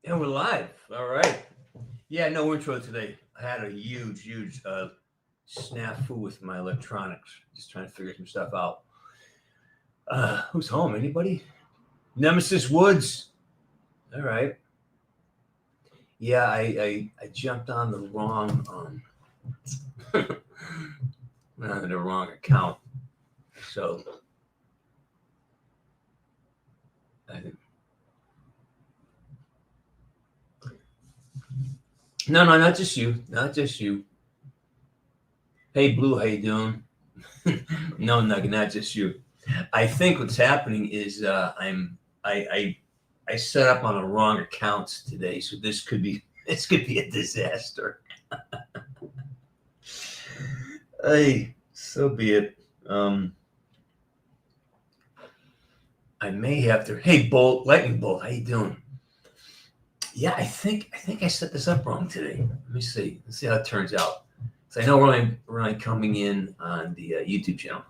And we're live. All right. Yeah, no intro today. I had a huge snafu with my electronics. Just trying to figure some stuff out. Who's home? Anybody? Nemesis Woods. All right. Yeah, I jumped on the wrong on the wrong account. So I think no, not just you, not just you. Hey Blue, how you doing? No, Nugget, not just you. I think what's happening is I set up on the wrong accounts today, so this could be a disaster. Hey, so be it. I may have to. Hey, Bolt, Lightning Bolt, how you doing? Yeah, I think I set this up wrong today. Let me see. Let's see how it turns out. So I know we're only coming in on the YouTube channel.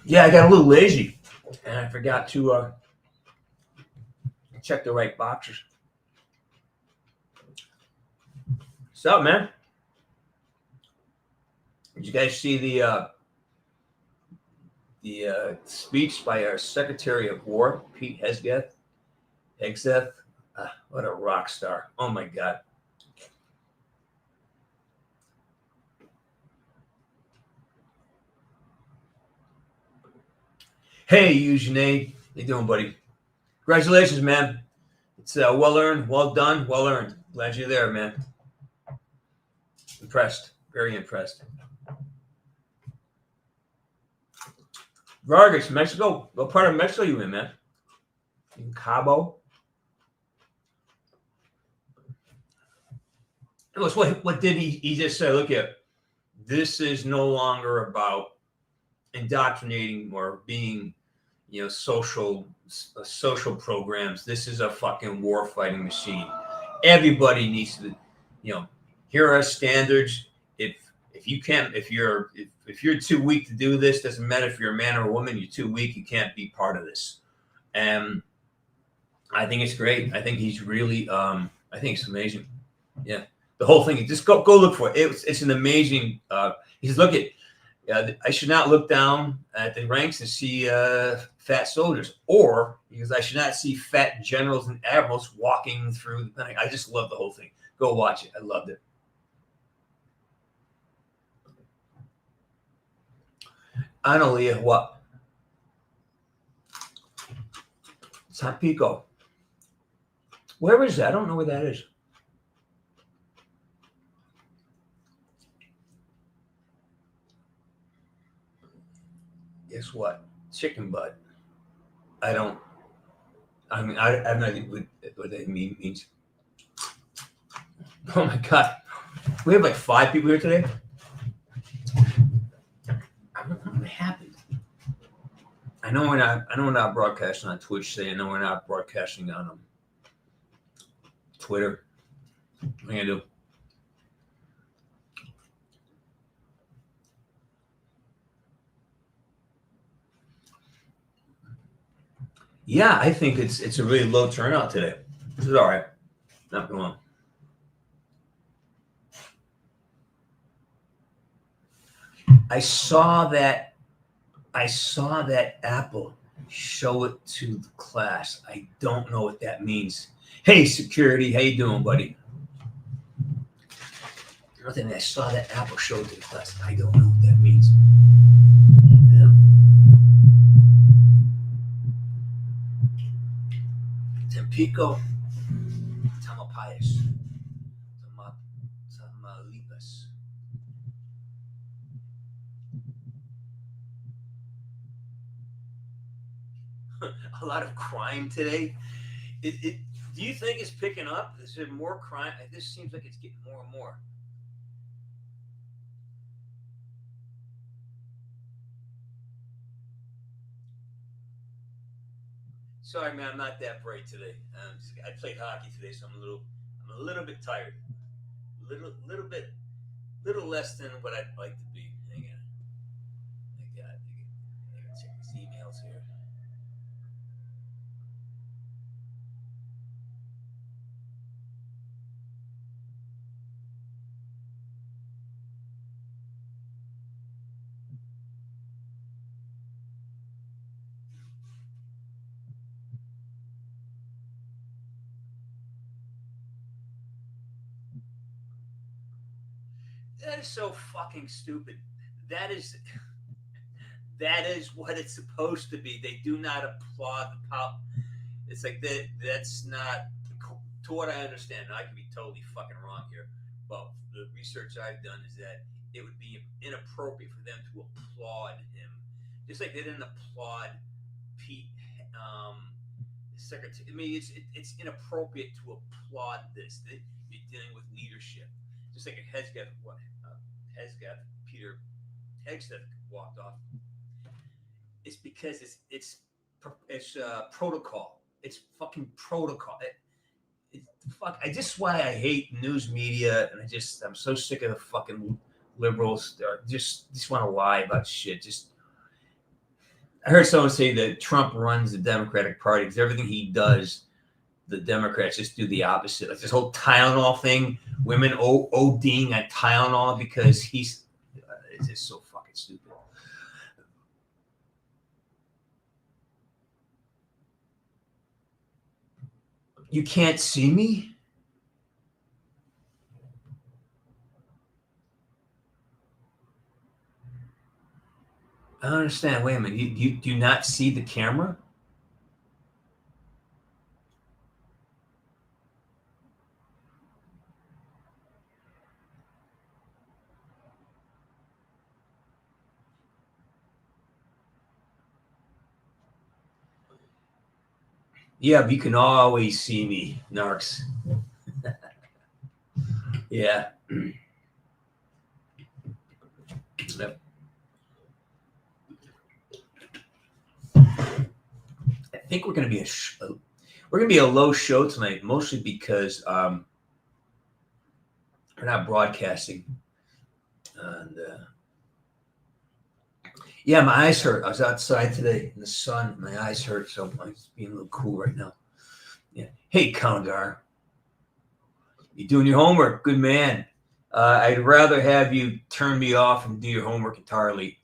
Yeah, I got a little lazy, and I forgot to check the right boxes. What's up, man? Did you guys see the speech by our Secretary of War, Pete Hegseth? What a rock star! Oh my God. Hey, Eugene, how you doing, buddy? Congratulations, man. It's well earned, well done, well earned. Glad you're there, man. Impressed, very impressed. Vargas, Mexico. What part of Mexico you in, man? In Cabo. What did he just say? Look at this is no longer about indoctrinating or being, social programs. This is a fucking war fighting machine. Everybody needs to, here are standards. If you can't, if you're too weak to do this, doesn't matter if you're a man or a woman, you're too weak, you can't be part of this. And I think it's great. I think he's really, I think it's amazing. Yeah, the whole thing. Just go look for it. It's an amazing. He's look at. I should not look down at the ranks and see fat soldiers, or because I should not see fat generals and admirals walking through the Pentagon. I just love the whole thing. Go watch it. I loved it. Analia, what? Tampico. Where is that? I don't know where that is. Guess what? Chicken butt. I don't. I mean, I have no idea what that means. Oh my God. We have like 5 people here today. I don't know what happened. I know we're not broadcasting on Twitch today. I know we're not broadcasting on Twitter. What are you gonna do? Yeah, I think it's a really low turnout today. This is all right. Not wrong. I saw that Apple show it to the class. I don't know what that means. Hey, security, how you doing, buddy? Nothing. I saw that Apple show it to the class. I don't know what that means. Yeah. Tampico, Tamalpais, Tamaulipas. A lot of crime today. Do you think it's picking up? Is there more crime? This seems like it's getting more and more. Sorry, man, I'm not that bright today. I played hockey today, so I'm a little bit tired. Little less than what I'd like to be. Hang on, I gotta check these emails here. That is so fucking stupid. That is what it's supposed to be. They do not applaud the pop. It's like that. That's not to what I understand. I could be totally fucking wrong here, but the research I've done is that it would be inappropriate for them to applaud him, just like they didn't applaud Pete. Secretary. I mean, it's inappropriate to applaud this. That you're dealing with leadership, just like a Hesgath, Peter Hegstead walked off. It's because it's protocol. It's fucking protocol. Fuck. I just why I hate news media, and I'm so sick of the fucking liberals. They just want to lie about shit. I heard someone say that Trump runs the Democratic Party because everything he does, the Democrats just do the opposite. Like this whole Tylenol thing, women ODing on Tylenol because it's just so fucking stupid. You can't see me? I don't understand. Wait a minute. You do not see the camera? Yeah, but you can always see me, narcs. Yeah. Yep. I think we're going to be a low show tonight, mostly because we're not broadcasting. And yeah, my eyes hurt. I was outside today in the sun. My eyes hurt, so I'm being a little cool right now. Yeah. Hey, Kondar. You doing your homework? Good man. I'd rather have you turn me off and do your homework entirely.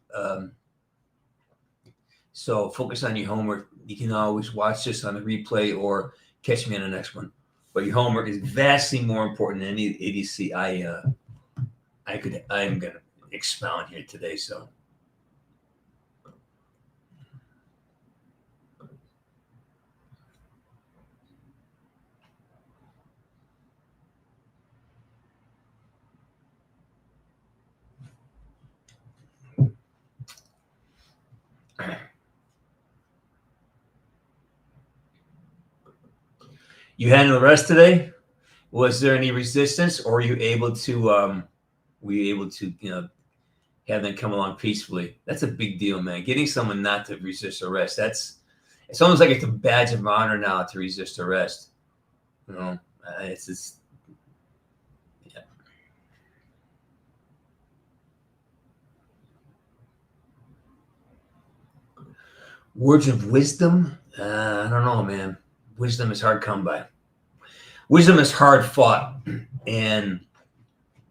So focus on your homework. You can always watch this on the replay or catch me on the next one. But your homework is vastly more important than any idiocy I'm going to expound here today. So. You had an arrest today? Was there any resistance, or were you able to have them come along peacefully? That's a big deal, man. Getting someone not to resist arrest, it's almost like it's a badge of honor now to resist arrest. You know, it's just, yeah. Words of wisdom? I don't know, man. Wisdom is hard come by. Wisdom is hard fought, and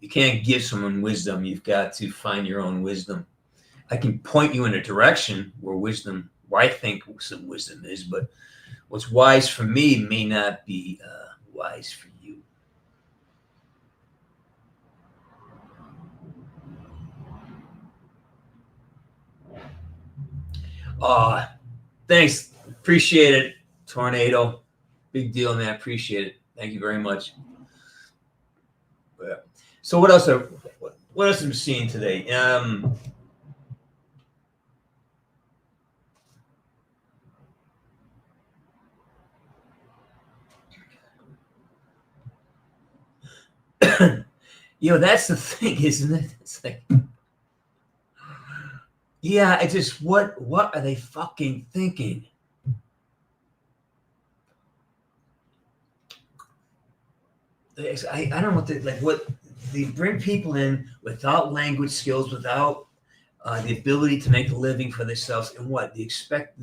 you can't give someone wisdom. You've got to find your own wisdom. I can point you in a direction where I think some wisdom is, but what's wise for me may not be wise for you. Thanks. Appreciate it, Tornado. Big deal, man. Appreciate it. Thank you very much. So what else am I seeing today? That's the thing, isn't it? It's like, yeah, it's just what are they fucking thinking? I don't know what they bring people in without language skills, without the ability to make a living for themselves, and they expect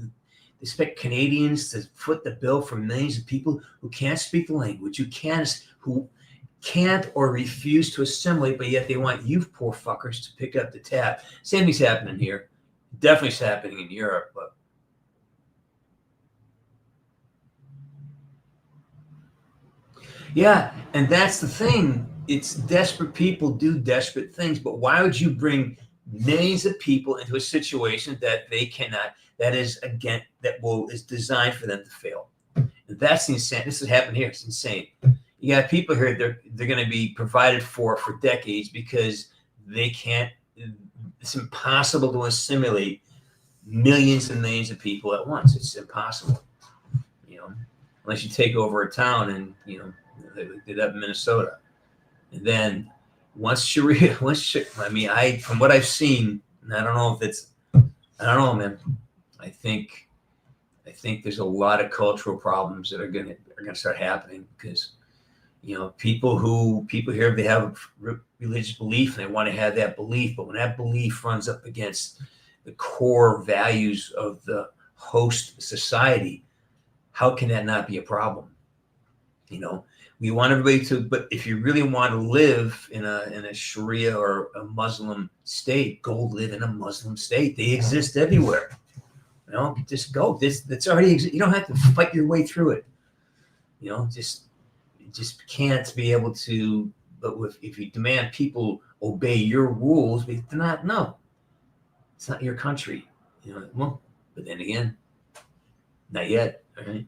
Canadians to foot the bill for millions of people who can't speak the language, who can't or refuse to assimilate, but yet they want you poor fuckers to pick up the tab. Same thing's happening here. Definitely it's happening in Europe, but yeah, and that's the thing. it's desperate people do desperate things, but why would you bring millions of people into a situation that they cannot, that is again, is designed for them to fail? And that's insane. This has happened here. It's insane. You got people here, they're going to be provided for decades because they can't, it's impossible to assimilate millions and millions of people at once. It's impossible, unless you take over a town, and they did that in Minnesota. And then once Sharia, from what I've seen, and I don't know if it's, I don't know, man. I think there's a lot of cultural problems that are gonna start happening because, people here, they have a religious belief and they want to have that belief, but when that belief runs up against the core values of the host society, how can that not be a problem? We want everybody to, but if you really want to live in a Sharia or a Muslim state, go live in a Muslim state. They exist everywhere. Just go. That's already exist. You don't have to fight your way through it. Just can't be able to. But if you demand people obey your rules, they're not. No, it's not your country. Well, but then again, not yet. All right.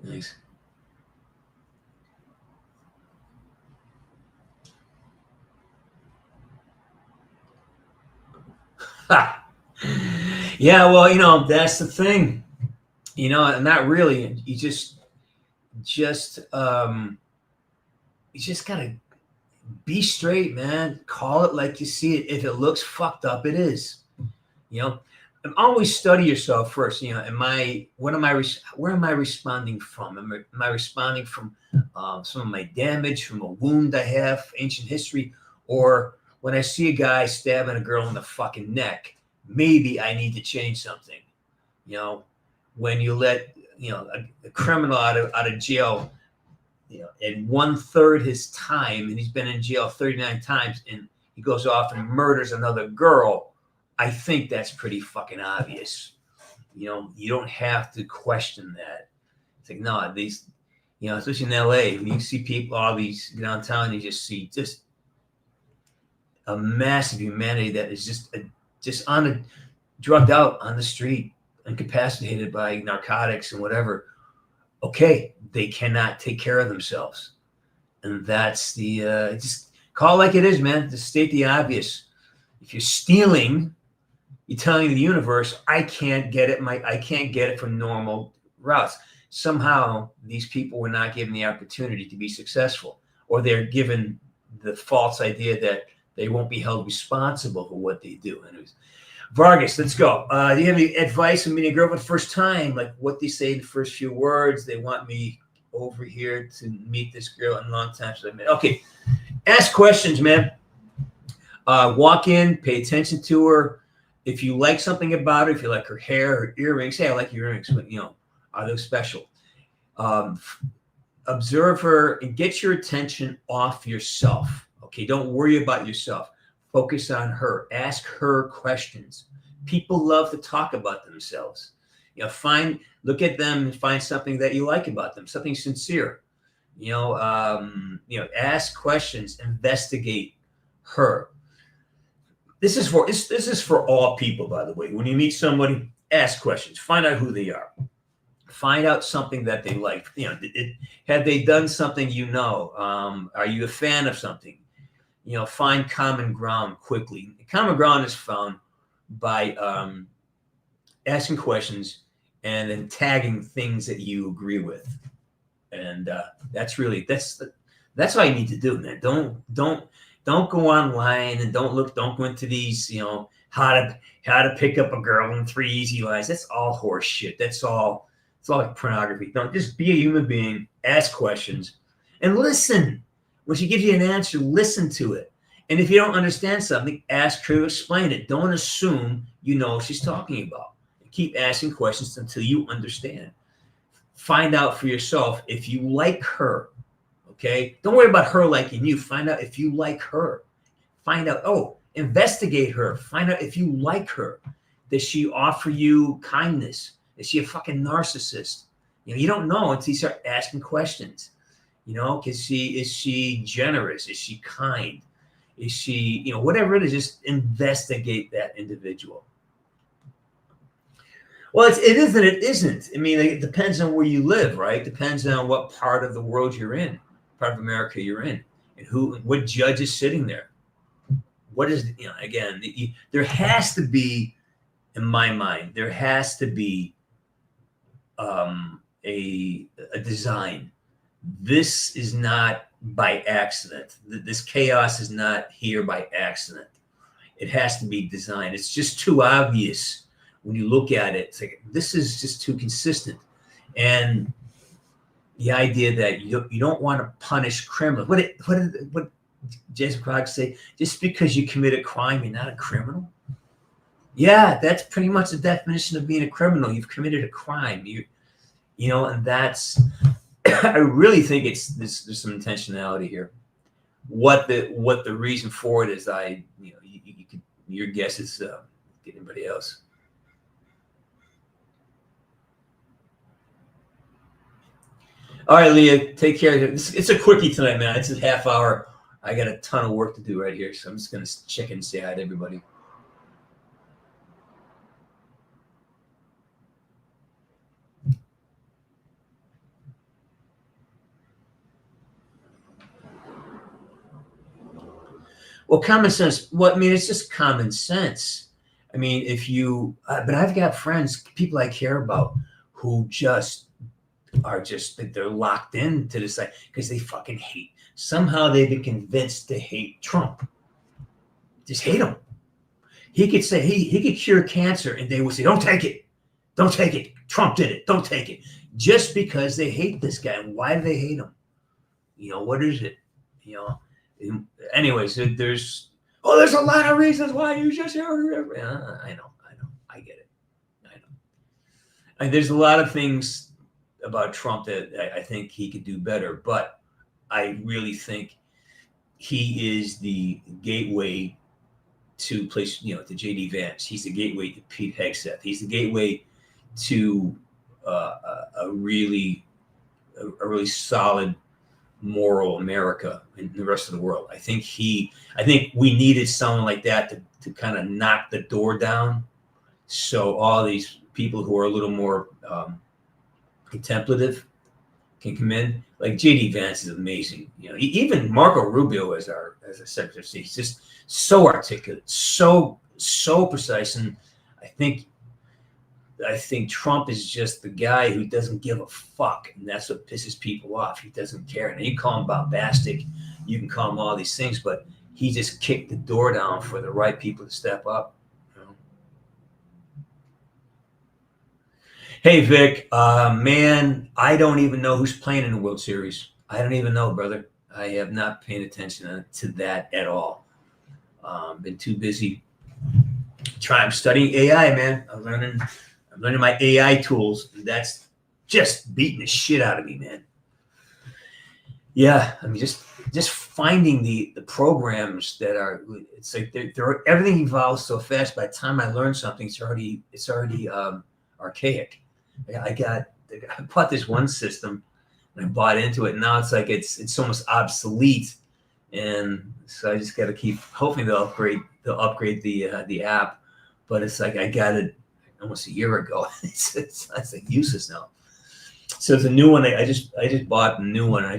Nice. Yeah, well, that's the thing. Not really. You just gotta be straight, man. Call it like you see it. If it looks fucked up, it is. And always study yourself first. Where am I responding from? Am I responding from some of my damage, from a wound I have, ancient history, or when I see a guy stabbing a girl in the fucking neck, maybe I need to change something. When you let a criminal out of jail, in 1/3 his time, and he's been in jail 39 times, and he goes off and murders another girl, I think that's pretty fucking obvious. You don't have to question that. It's like, no, these, especially in LA, when you see people, all these downtown, you just see just a massive humanity that is just drugged out on the street, incapacitated by narcotics and whatever. Okay, they cannot take care of themselves. And that's just call it like it is, man. Just state the obvious. If you're stealing, you're telling the universe, I can't get it from normal routes. Somehow these people were not given the opportunity to be successful, or they're given the false idea that they won't be held responsible for what they do. Anyways, Vargas, let's go. Do you have any advice on meeting a girl for the first time? Like what they say in the first few words? They want me over here to meet this girl in a long time. So okay, ask questions, man. Walk in, pay attention to her. If you like something about her, if you like her hair, her earrings, hey, I like your earrings, but are those special? Observe her and get your attention off yourself. Okay, don't worry about yourself. Focus on her. Ask her questions. People love to talk about themselves. Look at them and find something that you like about them, something sincere. Ask questions, investigate her. This is for all people, by the way. When you meet somebody, ask questions. Find out who they are. Find out something that they like. Have they done something? Are you a fan of something? Find common ground quickly. Common ground is found by asking questions and then tagging things that you agree with. And that's all you need to do, man. Don't go online and don't go into these, how to pick up a girl in 3 easy lines. That's all horse shit. It's all like pornography. Don't, just be a human being, ask questions, and listen. When she gives you an answer, listen to it. And if you don't understand something, ask her to explain it. Don't assume you know what she's talking about. Keep asking questions until you understand. Find out for yourself if you like her. Okay? Don't worry about her liking you. Find out if you like her. Find out, Investigate her. Find out if you like her. Does she offer you kindness? Is she a fucking narcissist? You don't know until you start asking questions. Is she generous? Is she kind? Is she, whatever it is, just investigate that individual. Well, it is and it isn't. I mean, it depends on where you live, right? Depends on what part of the world you're in, part of America you're in, and what judge is sitting there. What is, again, there has to be, in my mind, there has to be a design. This is not by accident. This chaos is not here by accident. It has to be designed. It's just too obvious when you look at it. It's like, this is just too consistent. And the idea that you don't want to punish criminals. What Jason Krog say? Just because you commit a crime, you're not a criminal? Yeah, that's pretty much the definition of being a criminal. You've committed a crime. And that's, I really think there's some intentionality here. What the reason for it is, your guess is anybody else. All right, Leah, take care. It's a quickie tonight, man. It's a half hour. I got a ton of work to do right here, so I'm just gonna check in and say hi to everybody. Well, common sense. Well, I mean, it's just common sense. I mean, but I've got friends, people I care about, who they're locked into this because they fucking hate. Somehow they've been convinced to hate Trump. Just hate him. He could say he could cure cancer, and they would say, "Don't take it, don't take it. Trump did it. Don't take it." Just because they hate this guy. And why do they hate him? What is it? Anyways, there's a lot of reasons why you just. I know, I get it. I know. And there's a lot of things about Trump that I think he could do better, but I really think he is the gateway to place, to JD Vance. He's the gateway to Pete Hegseth. He's the gateway to a really solid moral America and the rest of the world. I think we needed someone like that to kind of knock the door down, so all these people who are a little more contemplative can come in. Like JD Vance is amazing. Even Marco Rubio as our Secretary of State, he's just so articulate, so precise. And I think Trump is just the guy who doesn't give a fuck, and that's what pisses people off. He doesn't care. And you call him bombastic, you can call him all these things, but he just kicked the door down for the right people to step up. Hey, Vic, man, I don't even know who's playing in the World Series. I don't even know, brother. I have not paid attention to that at all. Been too busy I'm studying AI, man. I'm learning my AI tools. And that's just beating the shit out of me, man. Yeah, I mean, just finding the programs that are. It's like everything evolves so fast. By the time I learn something, it's already archaic. I bought this one system and I bought into it. And now it's like it's almost obsolete, and so I just got to keep hoping they'll upgrade the app. But it's like I got it almost a year ago. It's like useless now. So it's a new one. I just bought a new one. I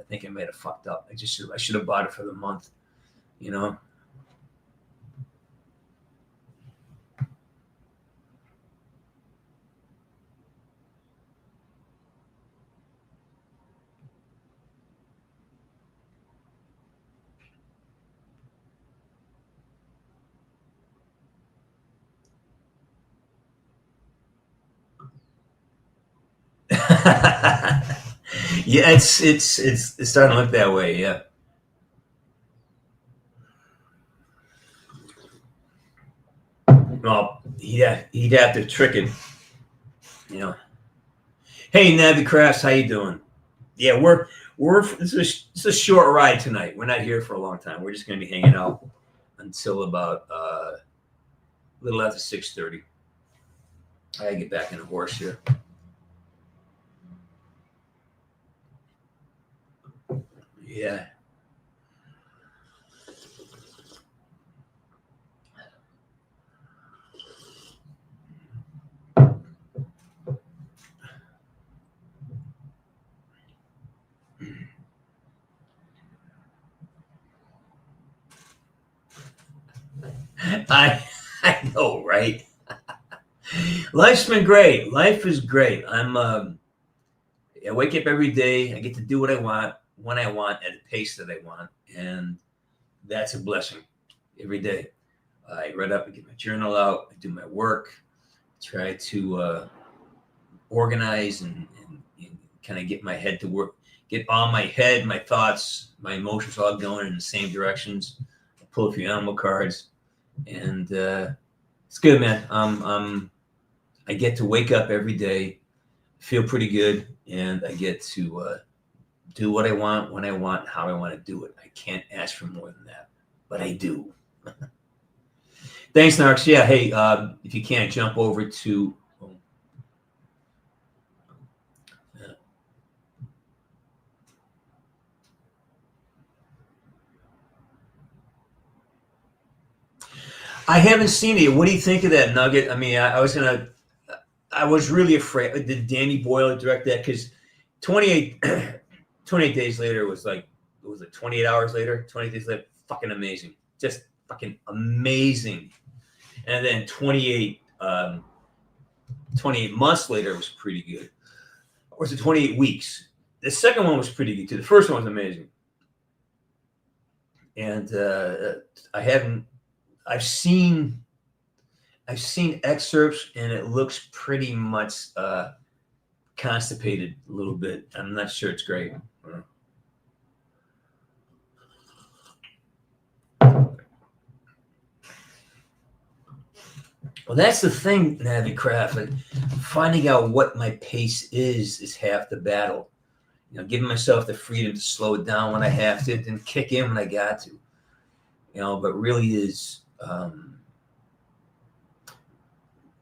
think I might have fucked up. I should have bought it for the month, Yeah, it's starting to look that way. Yeah. Well, he'd have to trick it. Hey, Navi Crafts, how you doing? Yeah, it's a short ride tonight. We're not here for a long time. We're just going to be hanging out until about a little after 6:30. I gotta get back in the horse here. Yeah. I know, right? Life's been great. Life is great. I wake up every day. I get to do what I want, when I want, at the pace that I want, and that's a blessing. Every day, I read up, I get my journal out, I do my work, try to organize and kind of get my head to work, get all my head, my thoughts, my emotions all going in the same directions. I pull a few animal cards, and it's good, man. I get to wake up every day, feel pretty good, and I get to do what I want, when I want, how I want to do it. I can't ask for more than that, but I do. Thanks, Narks. Yeah, hey, if you can't jump over to I haven't seen it. What do you think of that, Nugget? I mean, I was really afraid. Did Danny Boyle direct that? Because 28 days later was like, was it 28 hours later? 28 days later, fucking amazing. Just fucking amazing. And then 28 months later was pretty good. Or was it 28 weeks? The second one was pretty good too. The first one was amazing. And I've seen excerpts, and it looks pretty much constipated a little bit. I'm not sure it's great. Well, that's the thing, Navi Craft. Finding out what my pace is half the battle. You know, giving myself the freedom to slow it down when I have to, and kick in when I got to. You know, but really is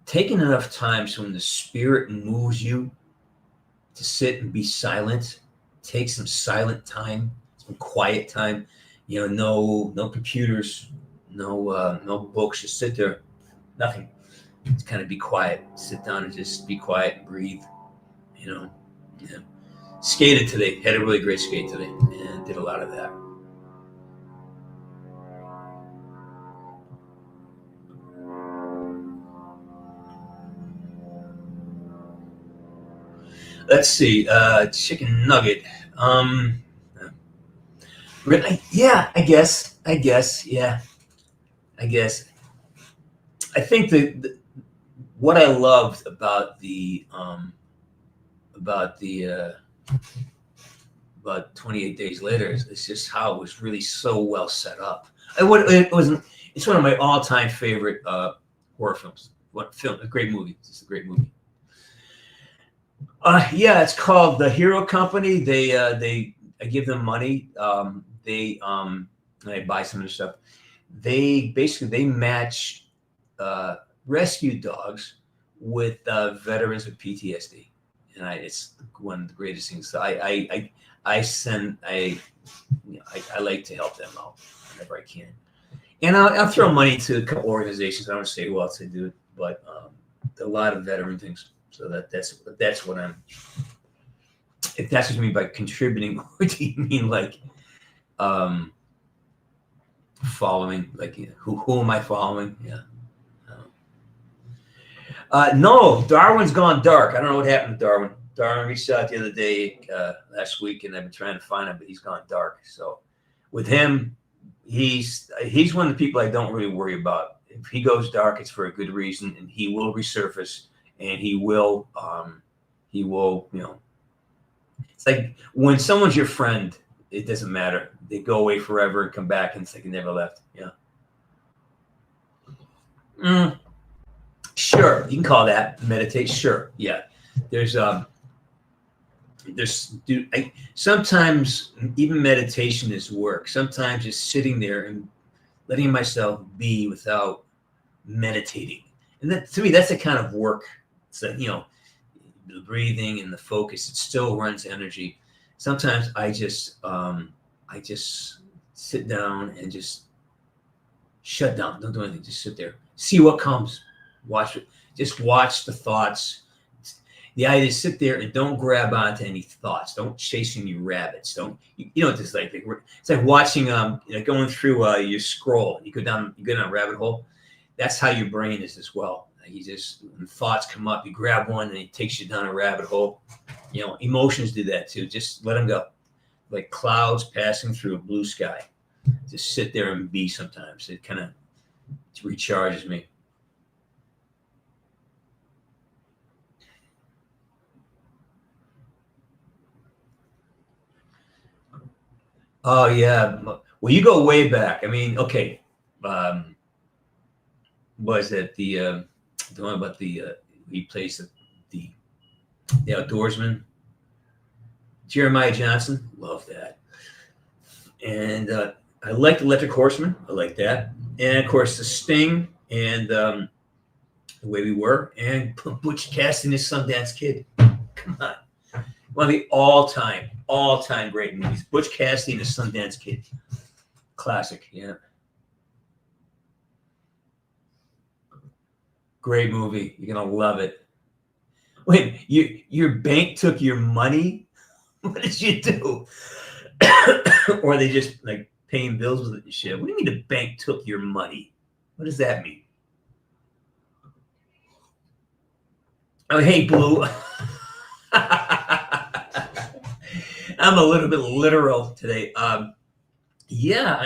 taking enough time so when the spirit moves you to sit and be silent, take some silent time, some quiet time. You know, no computers, no books. Just sit there, nothing. Just kind of be quiet. Sit down and just be quiet and breathe. You know, yeah. Skated today. Had a really great skate today, and did a lot of that. Let's see, chicken nugget. Really? Yeah, I guess. Yeah, I guess. I think that what I loved about about 28 days later is just how it was really so well set up. It's one of my all-time favorite horror films. A great movie. It's just a great movie. Yeah, it's called The Hero Company. I give them money. And I buy some of their stuff. They match rescue dogs with veterans with PTSD, and it's one of the greatest things. So I like to help them out whenever I can, and I'll throw money to a couple organizations. I don't say who else I do it, but a lot of veteran things. So that's what I'm. If that's what you mean by contributing, or do you mean like following? Like, you know, who am I following? Yeah. No, Darwin's gone dark. I don't know what happened to Darwin. Darwin reached out the other day, last week, and I've been trying to find him, but he's gone dark. So with him, he's one of the people I don't really worry about. If he goes dark, it's for a good reason, and he will resurface, and he will, you know, it's like when someone's your friend, it doesn't matter. They go away forever and come back, and it's like they never left. Yeah. Sure, you can call that meditate. Sure, yeah. Sometimes even meditation is work. Sometimes just sitting there and letting myself be without meditating. And that, to me, that's the kind of work. It's that, the breathing and the focus, it still runs energy. Sometimes I just sit down and just shut down. Don't do anything. Just sit there. See what comes. Watch it. Just watch the thoughts. The idea is sit there and don't grab onto any thoughts. Don't chase any rabbits. Just like it's like watching going through your scroll. You go down a rabbit hole. That's how your brain is as well. You just, when thoughts come up, you grab one and it takes you down a rabbit hole. Emotions do that too. Just let them go, like clouds passing through a blue sky. Just sit there and be. Sometimes it kind of recharges me. Oh yeah. Well, you go way back. I mean, okay. Was it the one about he plays the outdoorsman? Jeremiah Johnson. Love that. And I liked Electric Horseman. I like that. And of course, The Sting and The Way We Were, and Butch Cassidy and His Sundance Kid. Come on. One of the all-time great movies. Butch Cassidy and His Sundance Kid. Classic, yeah. Great movie. You're going to love it. Wait, your bank took your money? What did you do? Or are they just like paying bills with it and shit? What do you mean the bank took your money? What does that mean? Oh, hey, Blue. I'm a little bit literal today. Yeah, I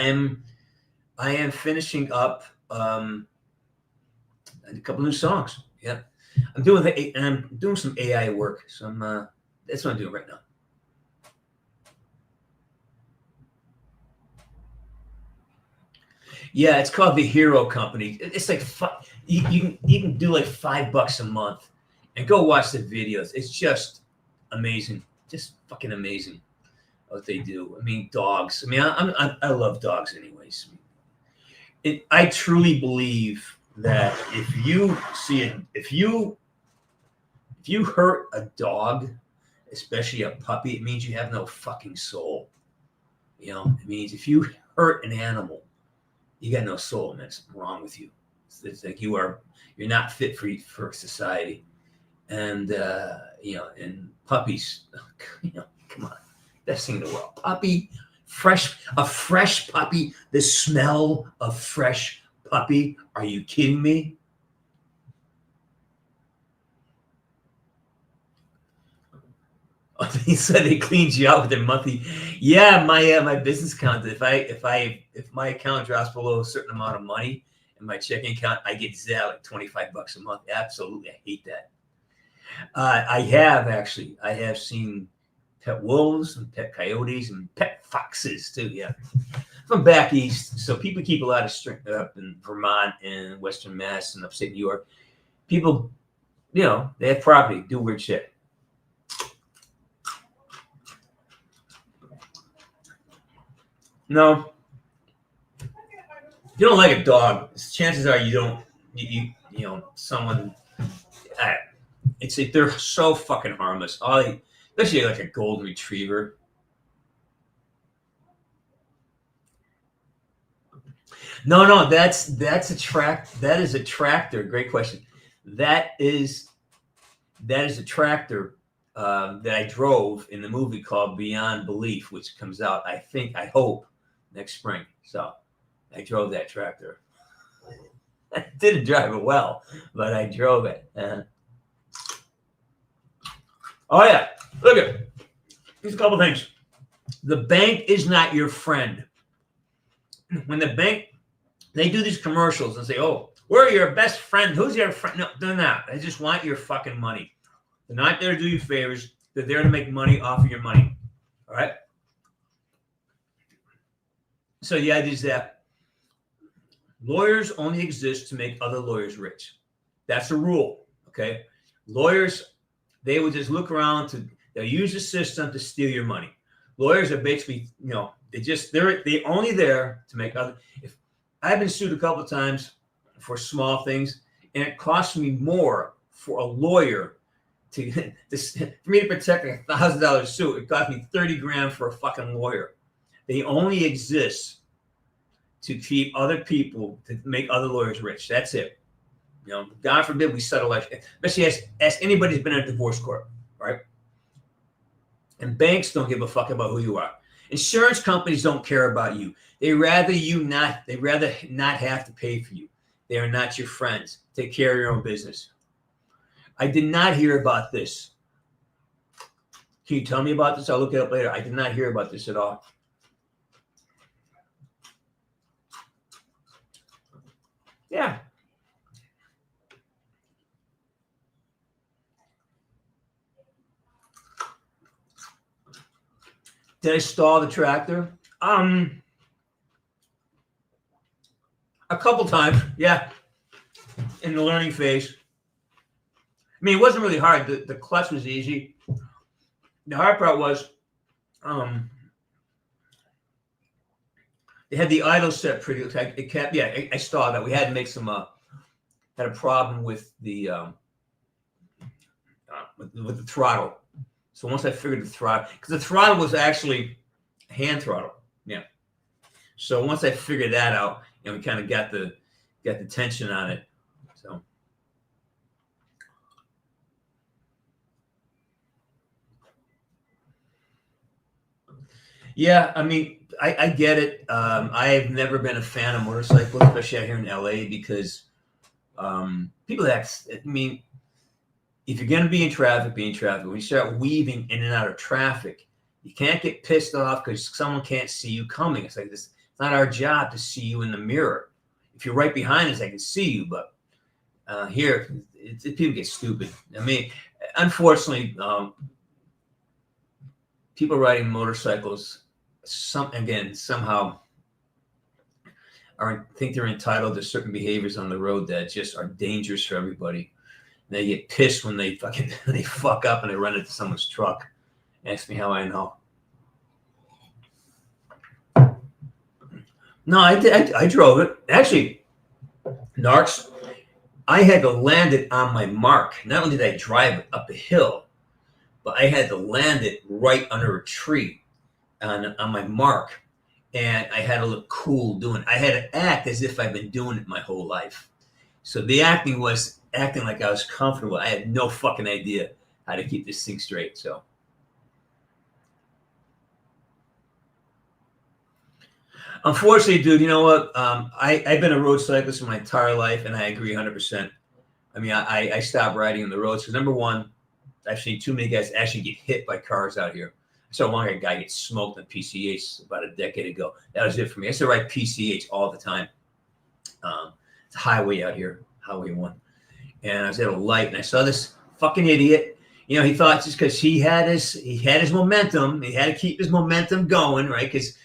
am finishing up a couple new songs. Yeah, I'm doing some AI work. So that's what I'm doing right now. Yeah, it's called The Hero Company. It's like you can do like $5 a month and go watch the videos. It's just amazing, just fucking amazing what they do. I mean, dogs. I mean, I love dogs, anyways. I truly believe that if you hurt a dog, especially a puppy, it means you have no fucking soul. It means if you hurt an animal, you got no soul, man. Something wrong with you. It's like you're not fit for society. And and puppies, come on, best thing in the world. Puppy, a fresh puppy. The smell of fresh puppy. Are you kidding me? He said they cleaned you out with their monthly. Yeah, my business account. If my account drops below a certain amount of money in my checking account, I get zapped like $25 a month. Absolutely, I hate that. I have seen pet wolves and pet coyotes and pet foxes too. Yeah, from back east. So people keep a lot of strength up in Vermont and Western Mass and upstate New York. People, they have property, do weird shit. No, if you don't like a dog, chances are you don't. Someone. It's like they're so fucking harmless. Especially like a golden retriever. No, that's a track. That is a tractor. Great question. That is a tractor that I drove in the movie called Beyond Belief, which comes out, I hope, next spring. So I drove that tractor. I didn't drive it well, but I drove it. Oh yeah, look at it. Here's a couple things. The bank is not your friend. When the bank, they do these commercials and say, "Oh, we're your best friend." Who's your friend? No, they're not. They just want your fucking money. They're not there to do you favors. They're there to make money off of your money. All right. So the idea is that lawyers only exist to make other lawyers rich. That's a rule. Okay. Lawyers, they would just look around they'll use the system to steal your money. Lawyers are basically, they're only there to make other. If I've been sued a couple of times for small things, and it costs me more for a lawyer for me to protect a $1,000 suit. It cost me 30 grand for a fucking lawyer. They only exist to keep other people, to make other lawyers rich. That's it. God forbid we settle that. Especially ask anybody who's been in a divorce court, right? And banks don't give a fuck about who you are. Insurance companies don't care about you. They rather not have to pay for you. They are not your friends. Take care of your own business. I did not hear about this. Can you tell me about this? I'll look it up later. I did not hear about this at all. Yeah. Did I stall the tractor? A couple times, yeah. In the learning phase. I mean, it wasn't really hard. The clutch was easy. The hard part was, they had the idle set pretty. It kept, yeah. I stalled that. We had to make some. Had a problem with the with the throttle. So once I figured the throttle, because the throttle was actually hand throttle, yeah. So once I figured that out, we kind of got the tension on it. So yeah, I mean, I get it. I have never been a fan of motorcycles, especially out here in LA, because people that, I mean, if you're going to be in traffic, be in traffic. When you start weaving in and out of traffic, you can't get pissed off because someone can't see you coming. It's like this. It's not our job to see you in the mirror. If you're right behind us, I can see you. But here, people get stupid. I mean, unfortunately, people riding motorcycles, somehow think they're entitled to certain behaviors on the road that just are dangerous for everybody. And they get pissed when they fuck up and they run into someone's truck. Ask me how I know. No, I did. I drove it. Actually, Narcs, I had to land it on my mark. Not only did I drive it up a hill, but I had to land it right under a tree on my mark. And I had to look cool doing it. I had to act as if I've been doing it my whole life. So the acting was acting like I was comfortable. I had no fucking idea how to keep this thing straight. So unfortunately, dude, you know what? I've been a road cyclist my entire life, and I agree 100%. I mean, I stopped riding on the roads because, number one, I've seen too many guys actually get hit by cars out here. I saw one guy get smoked on PCH about a decade ago. That was it for me. I used to ride PCH all the time. It's a highway out here, Highway 1. And I was at a light, and I saw this fucking idiot. He thought just because he had his momentum, he had to keep his momentum going, right? There's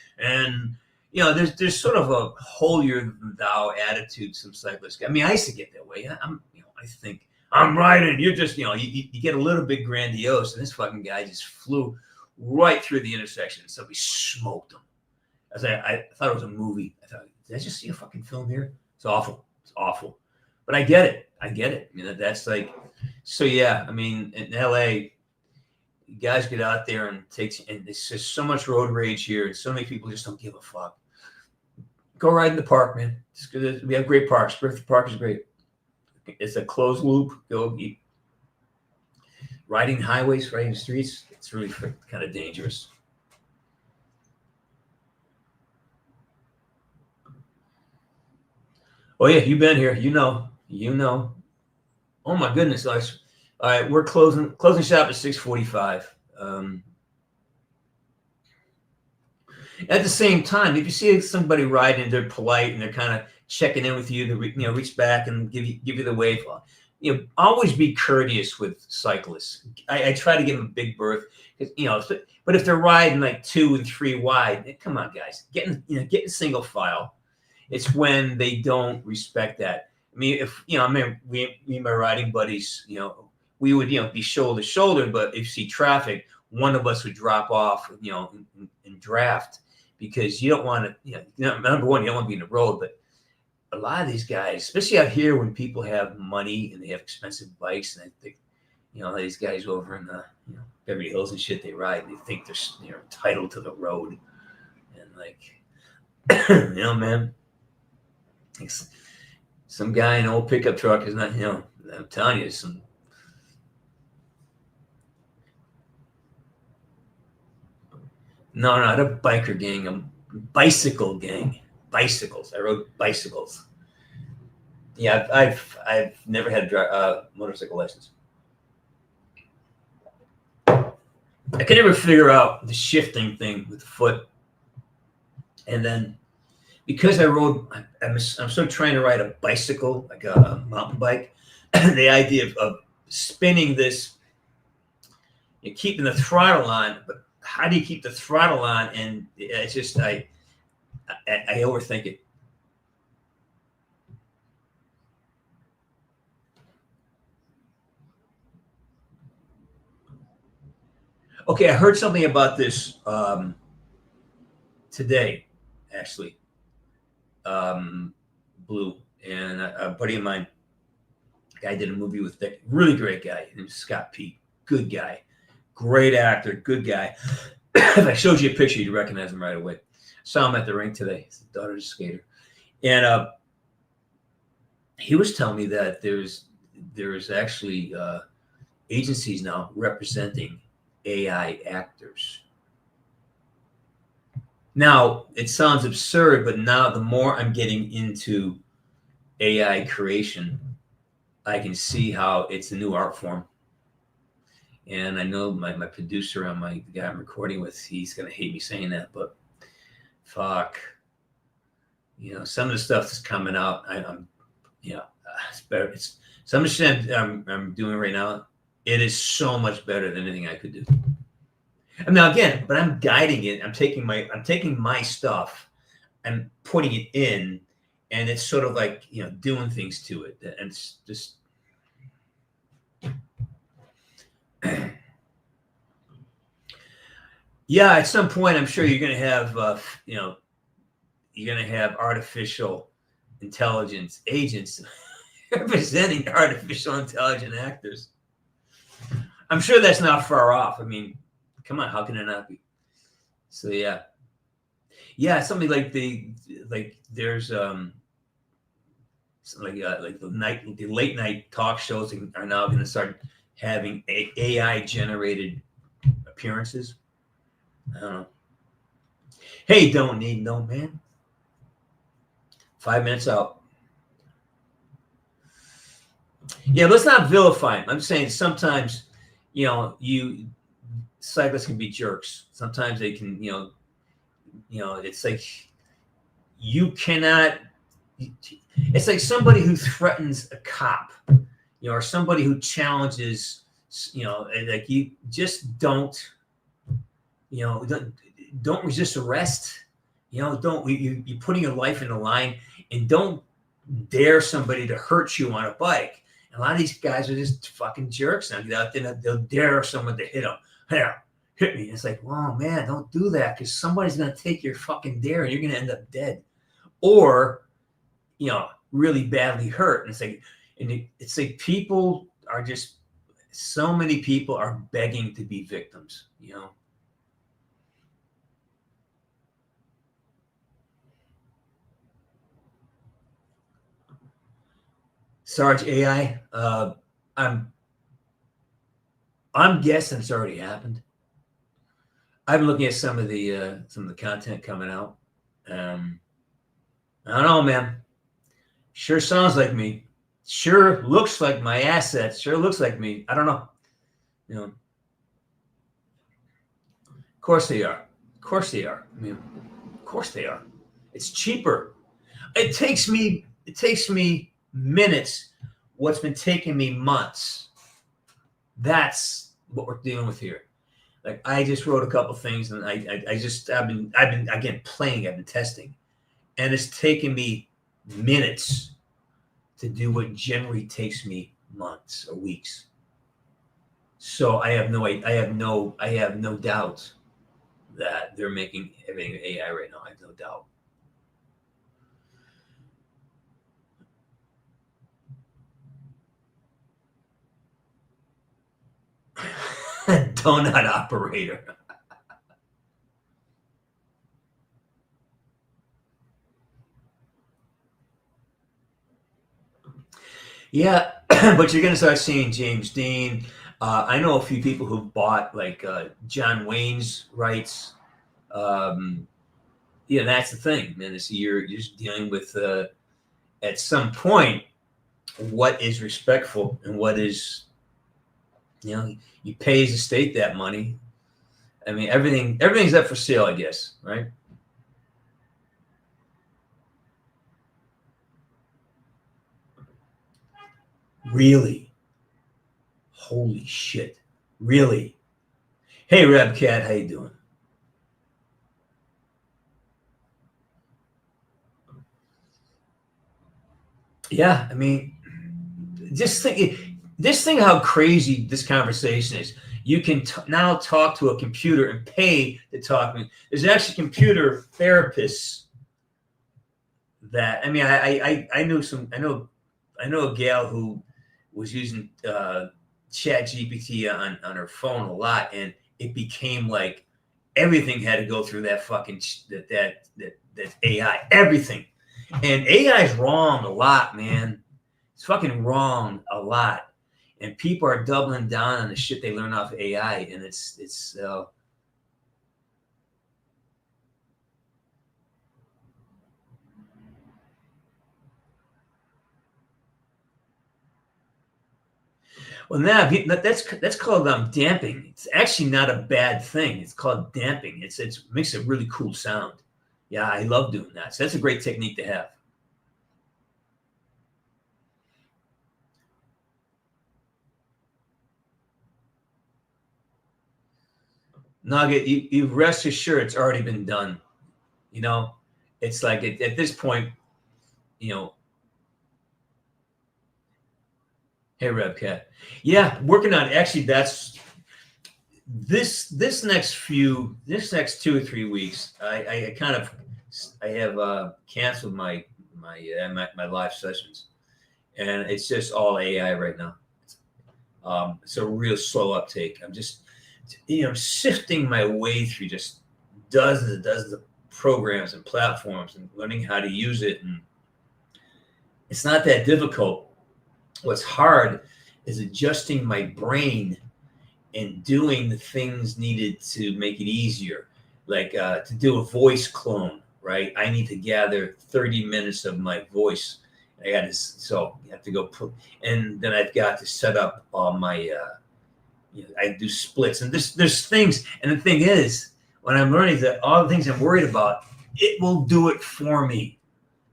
sort of a holier than thou attitude some cyclists. I mean, I used to get that way. I think I'm riding. You're just, you get a little bit grandiose, and this fucking guy just flew right through the intersection. And somebody smoked him. I thought it was a movie. I thought, did I just see a fucking film here? It's awful. It's awful. But I get it. That's like, so yeah. I mean, in LA, guys get out there and it's just so much road rage here, and so many people just don't give a fuck. Go ride in the park, man. We have great parks. Griffith Park is great. It's a closed loop. Go riding highways, riding streets. It's really kind of dangerous. Oh yeah, you've been here. You know. Oh my goodness, guys. All right, we're closing shop at 6:45. At the same time, if you see somebody riding, they're polite and they're kind of checking in with you, they reach back and give you the wave. Always be courteous with cyclists. I try to give them a big berth, but if they're riding like 2 and 3 wide, come on, guys, getting single file. It's when they don't respect that. I mean, me and my riding buddies, we would, be shoulder to shoulder, but if you see traffic, one of us would drop off, and draft, because you don't want to, number one, you don't want to be in the road, but a lot of these guys, especially out here when people have money and they have expensive bikes, and I think, these guys over in the Beverly Hills and shit, they ride, and they think they're entitled to the road, and like, man, some guy in an old pickup truck is not, I'm telling you, No, not a biker gang, a bicycle gang. Bicycles. I rode bicycles. Yeah, I've never had a motorcycle license. I could never figure out the shifting thing with the foot. And then because I rode, I'm still trying to ride a bicycle, like a mountain bike. The idea of spinning this, keeping the throttle on, but how do you keep the throttle on? And it's just I overthink it. Okay, I heard something about this today, actually. Blue, and a buddy of mine, guy did a movie with Dick, really great guy, named Scott P. Good guy, great actor, good guy. If I showed you a picture, you'd recognize him right away. Saw him at the rink today. His daughter's a skater, and he was telling me that there's actually agencies now representing AI actors. Now, it sounds absurd, but now the more I'm getting into AI creation, I can see how it's a new art form. And I know my producer and the guy I'm recording with, he's going to hate me saying that, but fuck. Some of the stuff that's coming out, it's better. Some of the shit I'm doing right now, it is so much better than anything I could do. And now again, but I'm guiding it. I'm taking my stuff and putting it in, and it's sort of like doing things to it, and it's just. Yeah, at some point, I'm sure you're going to have, you're going to have artificial intelligence agents representing artificial intelligent actors. I'm sure that's not far off. I mean, come on, how can it not be? So something like there's the late night talk shows are now going to start having AI generated appearances. I don't know. Hey, don't need no man. 5 minutes out. Yeah, let's not vilify him. I'm saying sometimes, cyclists can be jerks. Sometimes they can, it's like you cannot. It's like somebody who threatens a cop, or somebody who challenges, like you just don't resist arrest. You're putting your life in the line, and don't dare somebody to hurt you on a bike. And a lot of these guys are just fucking jerks now. Get out there, they'll dare someone to hit them. Here, hit me. It's like, well, man, don't do that, because somebody's gonna take your fucking dare, and you're gonna end up dead, or really badly hurt. And it's like people are just, so many people are begging to be victims. Sarge AI, I'm guessing it's already happened. I've been looking at some of the content coming out. I don't know, man. Sure sounds like me. Sure looks like my assets. Sure looks like me. I don't know. Of course they are. Of course they are. I mean, of course they are. It's cheaper. It takes me minutes what's been taking me months. That's what we're dealing with here. Like, I just wrote a couple things, and I've been again playing, I've been testing, and it's taken me minutes to do what generally takes me months or weeks. So I have no doubt that they're making everything AI right now. I have no doubt. donut operator. Yeah, but you're gonna start seeing James Dean. I know a few people who've bought like John Wayne's rights. Um, yeah, that's the thing, man. Is you're just dealing with at some point what is respectful and what is, you pay his estate that money. I mean, everything's up for sale, I guess, right? Really? Holy shit! Really? Hey, Rebcat, how you doing? Yeah, I mean, just think how crazy this conversation is. You can now talk to a computer and pay to talk. There's actually computer therapists that, I mean, I knew I know a gal who was using Chat GPT on her phone a lot, and it became like everything had to go through that fucking that AI, everything. And AI is wrong a lot, man. It's fucking wrong a lot, and people are doubling down on the shit they learn off of AI, and it's. Well, now that's called damping. It's actually not a bad thing. It's called damping. It makes a really cool sound. Yeah, I love doing that. So that's a great technique to have. Nugget, you rest assured it's already been done. You know, it's like at this point, you know. Hey, Rebcat. Yeah, working on it. Actually, that's this next 2 or 3 weeks. I kind of I have canceled my live sessions, and it's just all AI right now. It's a real slow uptake. I'm just sifting my way through just dozens and dozens of programs and platforms and learning how to use it. And it's not that difficult. What's hard is adjusting my brain and doing the things needed to make it easier, like to do a voice clone, right? I need to gather 30 minutes of my voice. I got to, so you have to go put, and then I've got to set up all my, I do splits, and there's things. And the thing is, when I'm learning that all the things I'm worried about, it will do it for me.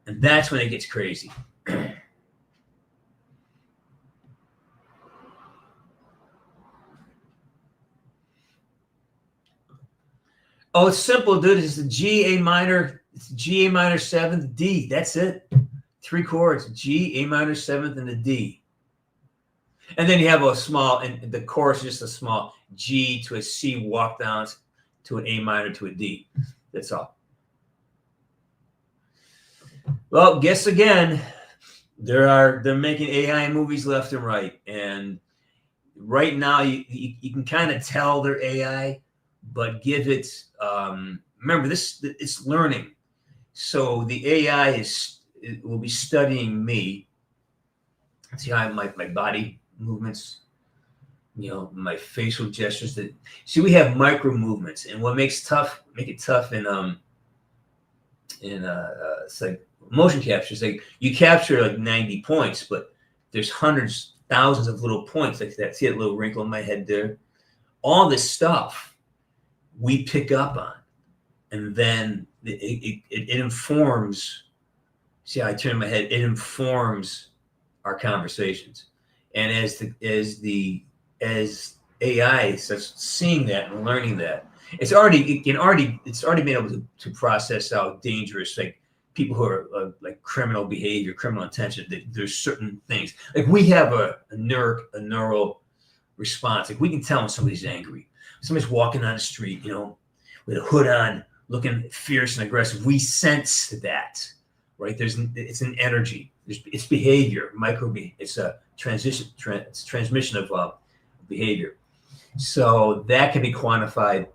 And that's when it gets crazy. Oh, it's simple, dude. It's the G, A minor, it's G, A minor, seventh, D. That's it. 3 chords: G, A minor, seventh, and a D. And then you have a small, and the chorus is just a small G to a C walk down to an A minor to a D. That's all. Well, guess again. They're making AI movies left and right, and right now you can kind of tell they're AI, but give it. Remember, it's learning, so the AI will be studying me. See how my body movements, my facial gestures. We have micro movements, and what make it tough in it's like motion capture. It's like you capture like 90 points, but there's hundreds, thousands of little points like that. See that little wrinkle in my head there? All this stuff we pick up on, and then it informs. See how I turn my head? It informs our conversations, and as AI starts seeing that and learning that, it's already been able to process out dangerous, like people who are like criminal behavior, criminal intention. There's certain things like we have a neural response. Like we can tell when somebody's angry. Somebody's walking on the street, with a hood on, looking fierce and aggressive. We sense that, right? It's an energy. It's behavior, it's a transmission of behavior. So that can be quantified,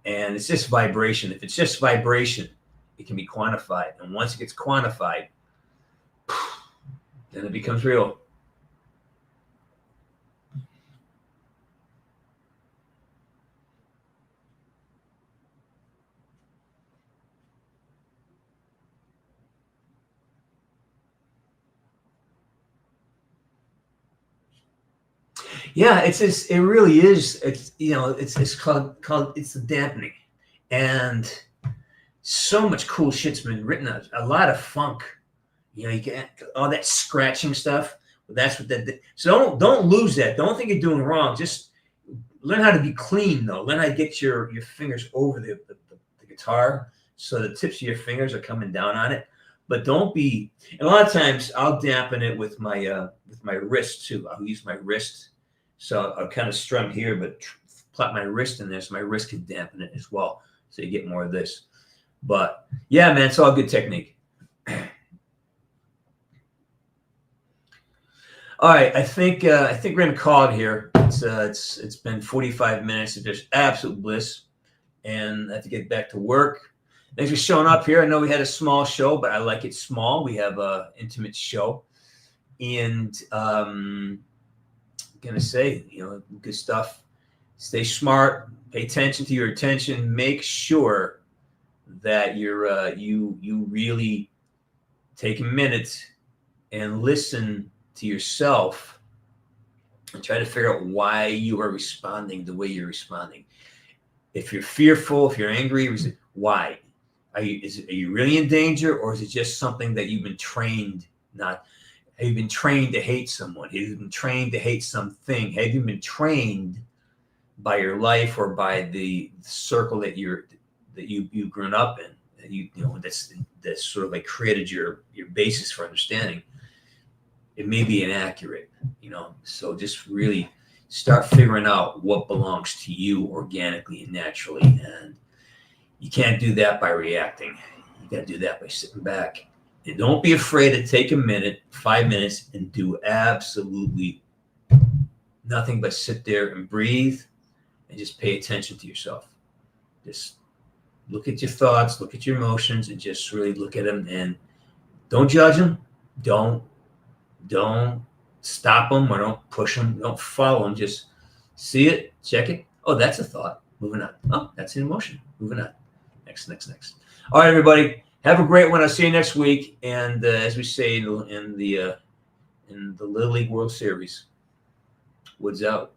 and it's just vibration. If it's just vibration, it can be quantified. And once it gets quantified, then it becomes real. Yeah, it really is. It's it's called it's the dampening, and so much cool shit's been written. A lot of funk. You get all that scratching stuff. That's what that. So don't lose that. Don't think you're doing wrong. Just learn how to be clean though. Learn how to get your fingers over the guitar, so the tips of your fingers are coming down on it. But don't be. And a lot of times I'll dampen it with my wrist too. I'll use my wrist. So I'll kind of strum here, but plot my wrist in there so my wrist can dampen it as well. So you get more of this. But yeah, man, it's all good technique. All right, I think we're gonna call it here. It's been 45 minutes of just absolute bliss, and I have to get back to work. Thanks for showing up here. I know we had a small show, but I like it small. We have a intimate show, and gonna say, good stuff. Stay smart. Pay attention to your attention. Make sure that you really take a minute and listen to yourself and try to figure out why you are responding the way you're responding. If you're fearful, if you're angry, why? Are you really in danger, or is it just something that you've been trained not? Have you been trained to hate someone? Have you been trained to hate something? Have you been trained by your life or by the circle that you've grown up in? That's sort of like created your basis for understanding. It may be inaccurate, so just really start figuring out what belongs to you organically and naturally. And you can't do that by reacting. You got to do that by sitting back. And don't be afraid to take a minute, 5 minutes, and do absolutely nothing but sit there and breathe and just pay attention to yourself. Just look at your thoughts, look at your emotions, and just really look at them, and don't judge them. Don't stop them, or don't push them. Don't follow them. Just see it, check it. Oh, that's a thought. Moving on. Oh, that's an emotion. Moving on. Next. All right, everybody. Have a great one. I'll see you next week. And as we say in the Little League World Series, Woods out.